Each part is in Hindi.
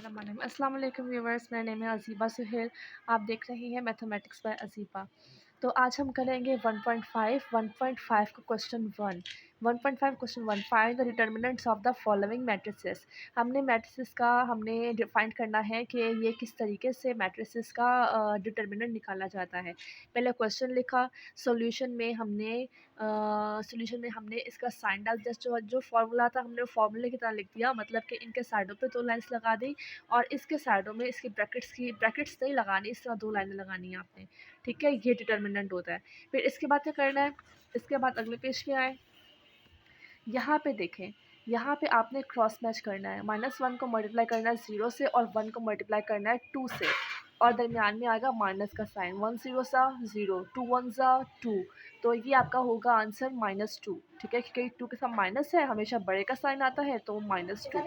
अस्सलाम वालेकुम व्यूवर्स, मेरा नेम है अज़ीबा सुहेल। आप देख रही हैं मैथमेटिक्स बाय अज़ीबा। तो आज हम करेंगे 1.5 का question 1.5 question 1 find the determinants of the following matrices. हमने मैट्रिसेस का डिफाइंड करना है कि ये किस तरीके से मैट्रिसेस का डिटर्मिनेंट निकाला जाता है। पहले क्वेश्चन लिखा, सॉल्यूशन में हमने इसका साइन डाल दिया, जो फार्मूला था हमने फार्मूले की तरह लिख दिया, मतलब कि इनके साइडों पे 2 लाइन्स लगा दी और इसके साइडों में इसकी ब्रैकेट्स नहीं लगानी, इस तरह 2 लाइनें लगानी है आपने। ठीक है, ये डिटर्मिनेंट होता है। फिर इसके बाद क्या करना है, इसके बाद अगले पेज पे आए, यहाँ पे देखें, यहाँ पे आपने क्रॉस मैच करना है। -1 को मल्टीप्लाई करना है 0 से और 1 को मल्टीप्लाई करना है 2 से और दरमियान में आएगा माइनस का साइन। 1 0 सा 0, 2 1 सा 2, तो ये आपका होगा आंसर -2। ठीक है, क्योंकि 2 के साथ माइनस है, हमेशा बड़े का साइन आता है, तो -2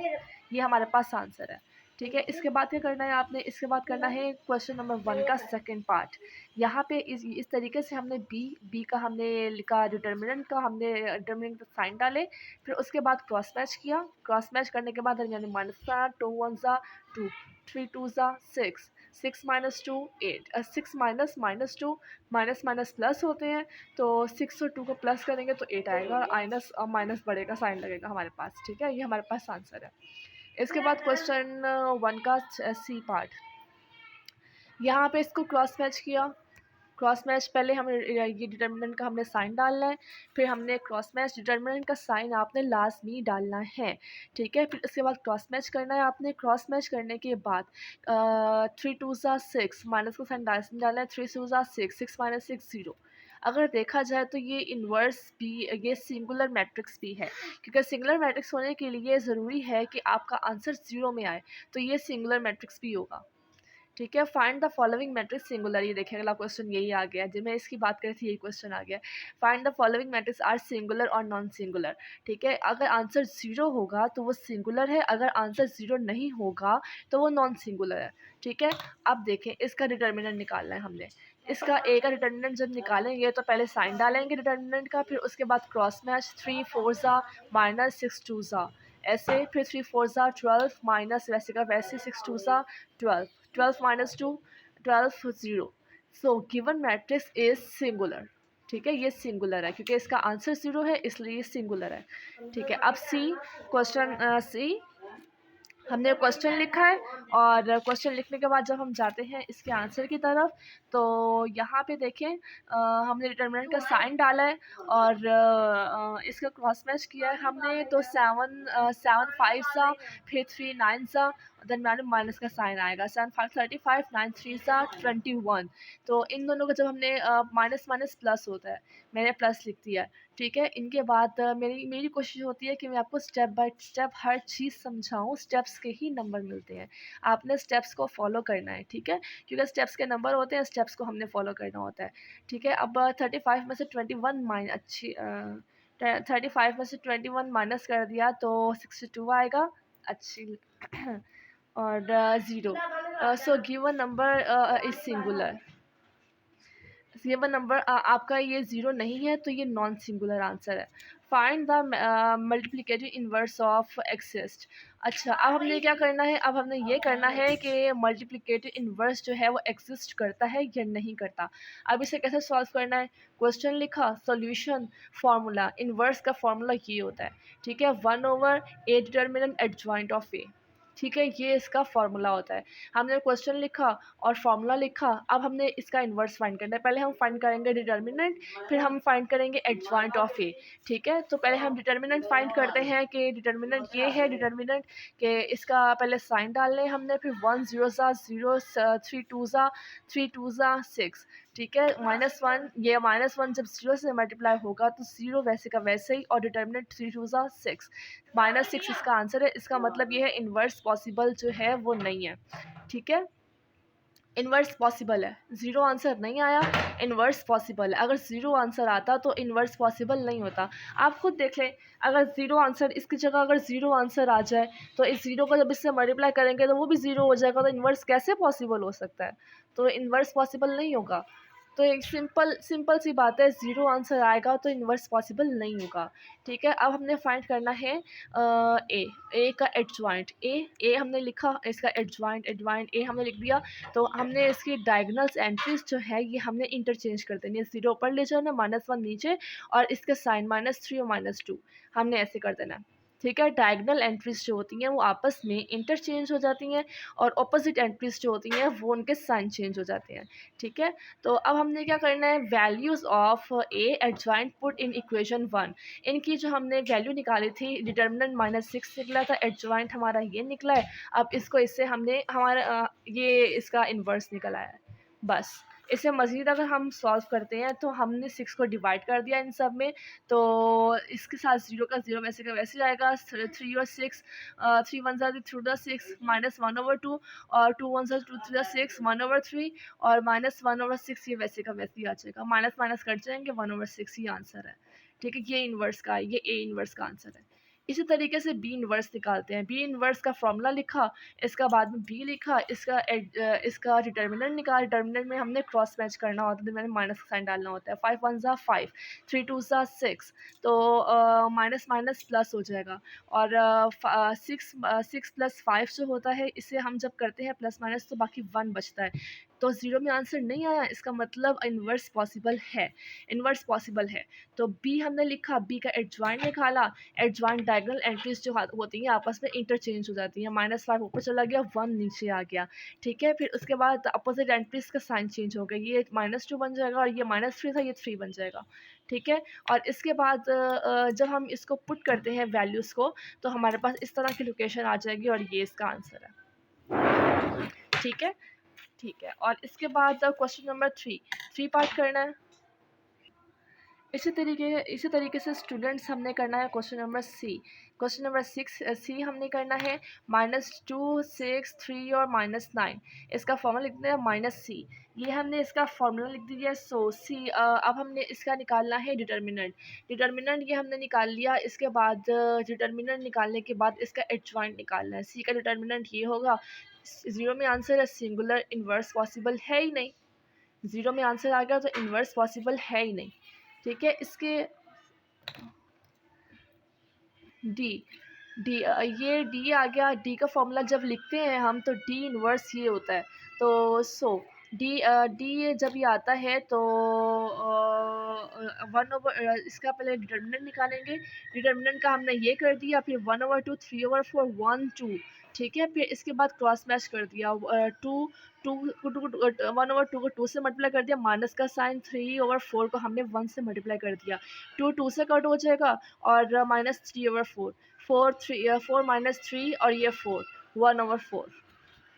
ये हमारे पास आंसर है। ठीक है, इसके बाद क्या करना है आपने, इसके बाद करना है क्वेश्चन नंबर 1 का सेकंड पार्ट। यहाँ पे इस तरीके से हमने बी का हमने लिखा, डिटर्मिनेंट का हमने डिटर्मिनेंट का साइन डाले, फिर उसके बाद क्रॉस मैच किया। क्रॉस मैच करने के बाद यानी -1 2 1 ज़ा 2, 3 2 ज़ा 6, 6 - 2 8, 6 माइनस -2 माइनस प्लस होते हैं, तो 6 और 2 को प्लस करेंगे तो 8 आएगा और माइनस बड़े का साइन लगेगा हमारे पास। ठीक है, ये हमारे पास आंसर है। इसके बाद क्वेश्चन 1 का सी पार्ट, यहाँ पे इसको क्रॉस मैच किया। क्रॉस मैच पहले हमें ये डिटर्मिनेंट का हमने साइन डालना है, फिर हमने क्रॉस मैच डिटर्मिनेंट का साइन आपने लाजमी डालना है। ठीक है, फिर उसके बाद क्रॉस मैच करना है आपने। क्रॉस मैच करने के बाद 3 2 ज़ा 6, माइनस का साइन डालना है। 3 2 ज़ा 6, 6 - 6 0। अगर देखा जाए तो ये इन्वर्स भी, ये सिंगुलर मैट्रिक्स भी है, क्योंकि सिंगुलर मैट्रिक्स होने के लिए ज़रूरी है कि आपका आंसर 0 में आए, तो ये सिंगुलर मैट्रिक्स भी होगा। ठीक है, find the following matrix singular, ये देखिए अगला क्वेश्चन यही आ गया, जब मैं इसकी बात करी थी यही क्वेश्चन आ गया। Find the following matrix are singular और नॉन सिंगुलर। ठीक है, अगर आंसर 0 होगा तो वो सिंगुलर है, अगर आंसर 0 नहीं होगा तो वो नॉन सिंगुलर है। ठीक है, अब देखें इसका डिटर्मिनेंट निकालना है हमने। इसका ए का डिटर्मिनेंट जब निकालेंगे तो पहले साइन डालेंगे डिटर्मिनेंट का, फिर उसके बाद क्रॉस मैच 3 4 ज़ा -6 2 ज़ा ऐसे, फिर 3 4 ज़ा 12 माइनस वैसे का वैसे 6 2 ज़ा 12, 12 - 2 12 0। So given matrix is singular. ठीक है, ये सिंगुलर है क्योंकि इसका आंसर 0 है, इसलिए ये सिंगुलर है। ठीक है, अब सी क्वेश्चन सी हमने क्वेश्चन लिखा है और क्वेश्चन लिखने के बाद जब हम जाते हैं इसके आंसर की तरफ, तो यहाँ पे देखें हमने डिटर्मिनेंट का साइन डाला है और इसका क्रॉस मैच किया है हमने, तो 7 5 सा, फिर 3 9 सा, दरम्यान में माइनस का साइन आएगा। 7 5 35, 9 3 सा 21। तो इन दोनों का जब हमने माइनस माइनस प्लस होता है, मैंने प्लस लिख दिया। ठीक है, इनके बाद मेरी मेरी कोशिश होती है कि मैं आपको स्टेप बाय स्टेप हर चीज़ समझाऊँ, स्टेप्स के ही नंबर मिलते हैं, आपने स्टेप्स को फॉलो करना है। ठीक है, क्योंकि स्टेप्स के नंबर होते हैं, स्टेप्स को हमने फॉलो करना होता है। ठीक है, अब 35 में से 35 में से 21 माइनस कर दिया तो 62 आएगा। अच्छी और 0। So given number is singular. Given number आपका ये 0 नहीं है, तो ये नॉन सिंगुलर आंसर है। Find the multiplicative inverse of exist. अच्छा, अब हमने क्या करना है, अब हमने ये करना है कि मल्टीप्लिकेटिव इन्वर्स जो है वो एक्सिस्ट करता है या नहीं करता। अब इसे कैसे सॉल्व करना है, क्वेश्चन लिखा, सॉल्यूशन, फार्मूला। इन्वर्स का फार्मूला ये होता है। ठीक है, 1/a डिटर्मिनेंट एडजॉइंट ऑफ ए। ठीक है, ये इसका फार्मूला होता है। हमने क्वेश्चन लिखा और फार्मूला लिखा, अब हमने इसका इन्वर्स फाइंड करना है। पहले हम फाइंड करेंगे डिटर्मिनेंट, फिर हम फाइंड करेंगे एडजॉइंट ऑफ ए। ठीक है, तो पहले हम डिटर्मिनेंट फाइंड करते हैं कि डिटर्मिनेंट ये है, डिटर्मिनेंट के इसका पहले साइन डालने हैं हमने, फिर 1 0 ज़ा 0, 3 2 ज़ा 6। ठीक है, -1, ये -1 जब 0 से मल्टीप्लाई होगा तो 0 वैसे का वैसे ही, और डिटर्मिनेंट 3 2 ज़ा 6, -6 इसका आंसर है। इसका मतलब ये है इन्वर्स पॉसिबल जो है वो नहीं है। ठीक है, इन्वर्स पॉसिबल है, 0 आंसर नहीं आया, इन्वर्स पॉसिबल है। अगर 0 आंसर आता तो इन्वर्स पॉसिबल नहीं होता। आप खुद देख लें, अगर 0 आंसर, इसकी जगह अगर 0 आंसर आ जाए तो इस 0 को जब इससे मल्टीप्लाई करेंगे तो वो भी 0 हो जाएगा, तो इन्वर्स कैसे पॉसिबल हो सकता है, तो इन्वर्स पॉसिबल नहीं होगा। तो एक सिंपल सिंपल सी बात है, ज़ीरो आंसर आएगा तो इन्वर्स पॉसिबल नहीं होगा। ठीक है, अब हमने फाइंड करना है ए का एडजॉइंट। ए हमने लिखा, इसका एडजॉइंट ए हमने लिख दिया। तो हमने इसकी डायगोनल्स एंट्रीज जो है ये हमने इंटरचेंज कर देनी है, ज़ीरो ऊपर ले जाना, -1 नीचे, और इसका साइन -3 और -2 हमने ऐसे कर देना है। ठीक है, डायगोनल एंट्रीज जो होती हैं वो आपस में इंटरचेंज हो जाती हैं, और ऑपोजिट एंट्रीज जो होती हैं वो उनके साइन चेंज हो जाते हैं। ठीक है, तो अब हमने क्या करना है, values of A adjoint put in equation 1। इनकी जो हमने वैल्यू निकाली थी, डिटर्मिनेंट -6 निकला था, एडजॉइंट हमारा ये निकला है। अब इसको इससे हमने हमारा ये इसका इन्वर्स निकल आया है, बस। इसे मज़ीद अगर हम सॉल्व करते हैं तो हमने 6 को डिवाइड कर दिया इन सब में, तो इसके साथ 0 का 0 वैसे का वैसे जाएगा। 3 और 6, 3 1 ज़ा 3/6 -1/2, और 2 1 ज़ा 2 3/6 1/3, और -1/6 ये वैसे का वैसे ही आ जाएगा। माइनस माइनस कट जाएंगे, 1/6 ही आंसर है। ठीक है, ये इन्वर्स का है, ये ए इन्वर्स का आंसर है। इसी तरीके से बी इन्वर्स निकालते हैं। बी इन्वर्स का फॉर्मूला लिखा, इसका बाद में बी लिखा, इसका डिटर्मिनेंट निकाल। डिटर्मिनेंट में हमने क्रॉस मैच करना होता है, तो मैंने माइनस का साइन डालना होता है। 5 1 ज़ा 5, 3 2 ज़ा 6, तो माइनस माइनस प्लस हो जाएगा। और 6 प्लस 5 जो होता है, इसे हम जब करते हैं प्लस माइनस तो बाकी 1 बचता है। तो ज़ीरो में आंसर नहीं आया, इसका मतलब इन्वर्स पॉसिबल है, इन्वर्स पॉसिबल है। तो बी हमने लिखा, बी का एडजॉइंट निकाला। एडजॉइंट डायगोनल एंट्रीज जो होती हैं आपस में इंटरचेंज हो जाती हैं। -5 ऊपर चला गया, 1 नीचे आ गया। ठीक है, फिर उसके बाद अपोजिट एंट्रीज का साइन चेंज हो गया, ये -2 बन जाएगा, और ये -3 था, ये 3 बन जाएगा। ठीक है, और इसके बाद जब हम इसको पुट करते हैं वैल्यूज़ को, तो हमारे पास इस तरह की लोकेशन आ जाएगी, और ये इसका आंसर है। ठीक है, ठीक है, और इसके बाद क्वेश्चन नंबर 3 पार्ट करना है। इसी तरीके से स्टूडेंट्स हमने करना है question number C. Question number 6 C हमने करना है -2 6 3 और -9। इसका फॉर्मूला लिखते हैं -c। ये हमने इसका फॉर्मूला लिख दिया। सो सी, अब हमने इसका निकालना है डिटर्मिनेंट। डिटर्मिनेंट ये हमने निकाल लिया। इसके बाद डिटर्मिनेंट निकालने के बाद इसका एडजॉइंट निकालना है। सी का डिटर्मिनेंट ये होगा। ज़ीरो में आंसर है, सिंगुलर इन्वर्स पॉसिबल है ही नहीं। ज़ीरो में आंसर आ गया तो इन्वर्स पॉसिबल है ही नहीं। ठीक है, इसके डी डी ये डी आ गया। डी का फॉर्मूला जब लिखते हैं हम, तो डी इन्वर्स ये होता है। तो डी जब ये आता है तो 1/, इसका पहले डिटर्मिनेंट निकालेंगे। डिटर्मिनेंट का हमने ये कर दिया, फिर 1/2 3/4 1 2। ठीक है, फिर इसके बाद क्रॉस मैच कर दिया। 1/2 को 2 से मल्टीप्लाई कर दिया, माइनस का साइन। 3/4 को हमने 1 से मल्टीप्लाई कर दिया। 2 2 से कट हो जाएगा, और -3/4, 4 -3, और ये 4, 1/4।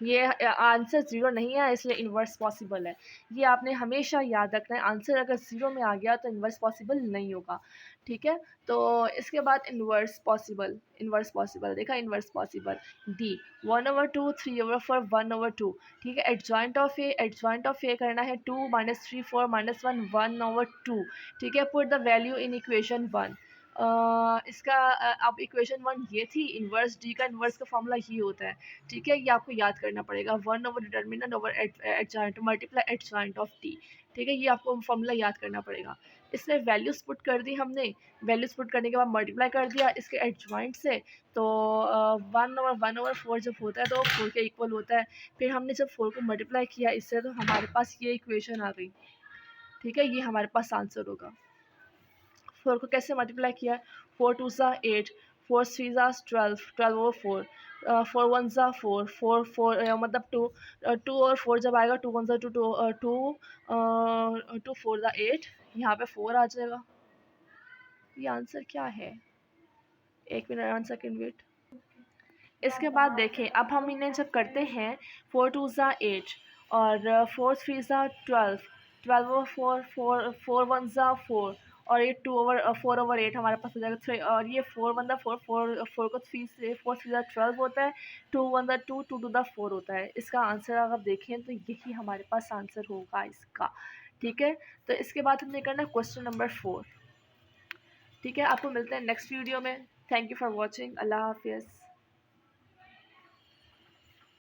ये आंसर ज़ीरो नहीं है, इसलिए इन्वर्स पॉसिबल है। ये आपने हमेशा याद रखना है, आंसर अगर ज़ीरो में आ गया तो इन्वर्स पॉसिबल नहीं होगा। ठीक है, तो इसके बाद इन्वर्स पॉसिबल देखा, इन्वर्स पॉसिबल डी 1/2 3/4 1/2। ठीक है, एडजॉइंट ऑफ ए करना है। 2 -3 4 -1 1/2। ठीक है, put the value in equation 1। इसका अब इक्वेशन 1 ये थी। इन्वर्स डी का इन्वर्स का फॉर्मूला ये होता है। ठीक है, ये आपको याद करना पड़ेगा। 1/डिटर्मिनेंट मल्टीप्लाई एडजॉइंट ऑफ डी। ठीक है, ये आपको फॉर्मूला याद करना पड़ेगा। इसमें वैल्यूज पुट कर दी हमने। वैल्यूज पुट करने के बाद मल्टीप्लाई कर दिया इसके एडजॉइंट से। तो 1/4 जब होता है तो 4 के इक्वल होता है। फिर हमने जब 4 को मल्टीप्लाई किया इससे, तो हमारे पास ये इक्वेशन आ गई। ठीक है, ये हमारे पास आंसर होगा। 4 को कैसे मल्टीप्लाई किया? 4 2 ज़ा 8, 4 3 ज़ा 12, 12/4, 4 1 ज़ा 4, 4 4 मतलब 2, 2 और 4 जब आएगा, 2 1 ज़ा 2, 2 4 ज़ा 8, यहाँ पे 4 आ जाएगा। ये आंसर क्या है? एक मिनट, 1 सेकेंड वेट। इसके बाद देखें, अब हम इन्हें जब करते हैं, 4 2 ज़ा 8, और 4 3 ज़ा 12, 12/4, 4 1 ज़ा 4, और ये 4/8 हमारे पास हो जाएगा 3। और ये 4 1 ज़ा 4, 4 को 3 से 4 3 ज़ा 12 होता है। 2 1 ज़ा 2, 2 2 ज़ा 4 होता है। इसका आंसर अगर देखें तो यही हमारे पास आंसर होगा इसका। ठीक है, तो इसके बाद हमने करना है क्वेश्चन नंबर 4। ठीक है, आपको मिलते हैं नेक्स्ट वीडियो में। Thank you for watching. Allah हाफिज़।